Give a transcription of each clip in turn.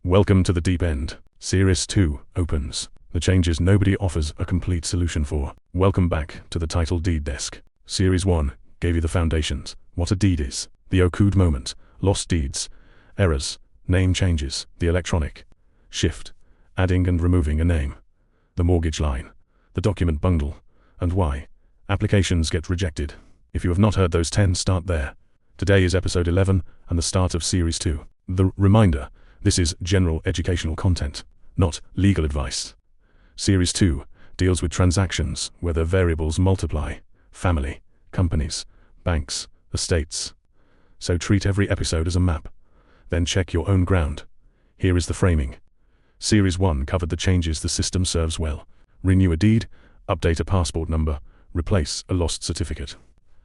Welcome to the deep end. Series 2 opens. The changes nobody offers a complete solution for. Welcome back to the title deed desk. Series 1 gave you the foundations, what a deed is, the occurred moment, lost deeds, errors, name changes, the electronic shift, adding and removing a name, the mortgage line, the document bundle, and why applications get rejected. If you have not heard those 10, start there. Today is episode 11 and the start of series 2. The reminder, this is general educational content, not legal advice. Series 2 deals with transactions where the variables multiply, family, companies, banks, estates. So treat every episode as a map. Then check your own ground. Here is the framing. Series 1 covered the changes the system serves well. Renew a deed, update a passport number, replace a lost certificate.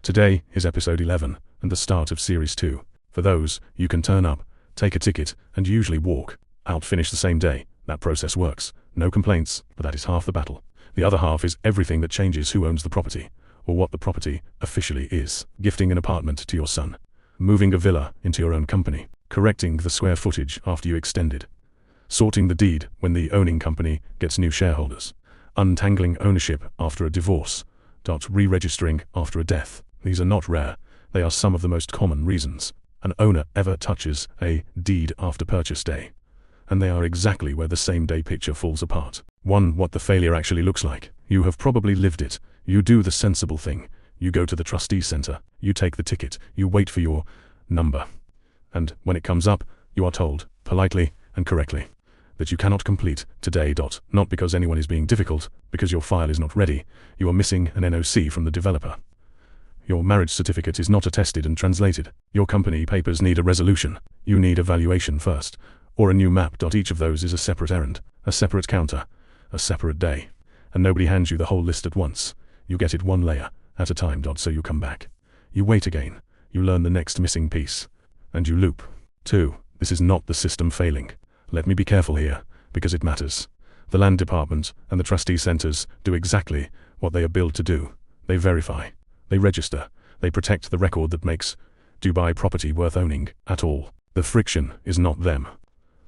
Today is episode 11 and the start of series 2. For those, you can turn up, take a ticket, and usually walk out, finish the same day. That process works. No complaints, but that is half the battle. The other half is everything that changes who owns the property, or what the property officially is. Gifting an apartment to your son. Moving a villa into your own company. Correcting the square footage after you extended. Sorting the deed when the owning company gets new shareholders. Untangling ownership after a divorce. Re-registering after a death. These are not rare. They are some of the most common reasons an owner ever touches a deed after purchase day. And they are exactly where the same day picture falls apart. 1. What the failure actually looks like. You have probably lived it. You do the sensible thing. You go to the trustee center. You take the ticket. You wait for your number. And when it comes up, you are told, politely and correctly, that you cannot complete today. Not because anyone is being difficult, because your file is not ready. You are missing an NOC from the developer. Your marriage certificate is not attested and translated. Your company papers need a resolution. You need a valuation first, or a new map. Each of those is a separate errand, a separate counter, a separate day. And nobody hands you the whole list at once. You get it one layer at a time. So you come back. You wait again. You learn the next missing piece. And you loop. 2. This is not the system failing. Let me be careful here, because it matters. The land department and the trustee centers do exactly what they are billed to do. They verify. They register. They protect the record that makes Dubai property worth owning at all. The friction is not them.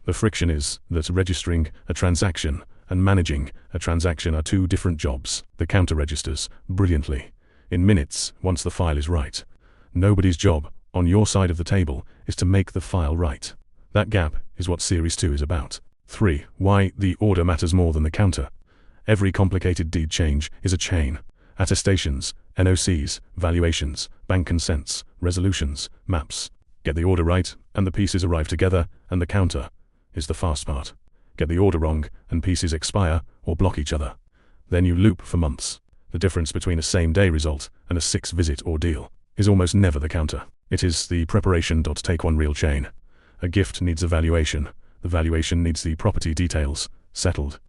The friction is that registering a transaction and managing a transaction are two different jobs. The counter registers brilliantly, in minutes, once the file is right. Nobody's job, on your side of the table, is to make the file right. That gap is what Series 2 is about. 3. Why the order matters more than the counter. Every complicated deed change is a chain. Attestations, NOCs, valuations, bank consents, resolutions, maps. Get the order right, and the pieces arrive together, and the counter is the fast part. Get the order wrong, and pieces expire or block each other. Then you loop for months. The difference between a same-day result and a 6-visit ordeal is almost never the counter. It is the preparation. Take one real chain. A gift needs a valuation. The valuation needs the property details settled.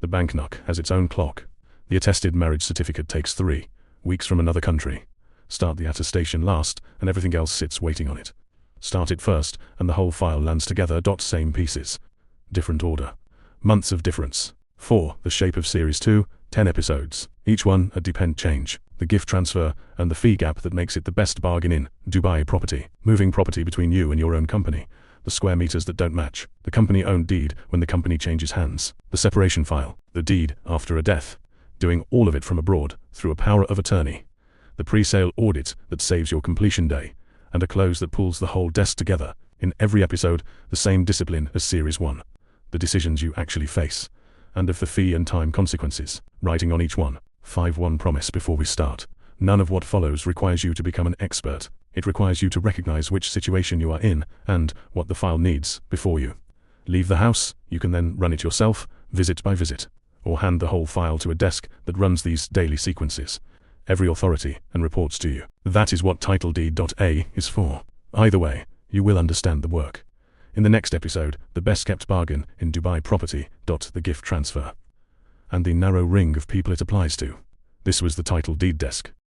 The bank NOC has its own clock. The attested marriage certificate takes 3 weeks from another country. Start the attestation last, and everything else sits waiting on it. Start it first, and the whole file lands together. Same pieces. Different order. Months of difference. 4. The shape of Series 2, 10 episodes. Each one a depend change. The gift transfer and the fee gap that makes it the best bargain in Dubai property. Moving property between you and your own company. The square meters that don't match. The company-owned deed when the company changes hands. The separation file. The deed after a death. Doing all of it from abroad, through a power of attorney. The pre-sale audit that saves your completion day, and a close that pulls the whole desk together. In every episode, the same discipline as Series 1. The decisions you actually face, and of the fee and time consequences. Writing on each one. 5.1 promise before we start. None of what follows requires you to become an expert. It requires you to recognize which situation you are in, and what the file needs before you leave the house. You can then run it yourself, visit by visit, or hand the whole file to a desk that runs these daily sequences, every authority, and reports to you. That is what TitleDeed.ae is for. Either way, you will understand the work. In the next episode, the best kept bargain in Dubai property. The gift transfer. And the narrow ring of people it applies to. This was the Title Deed Desk.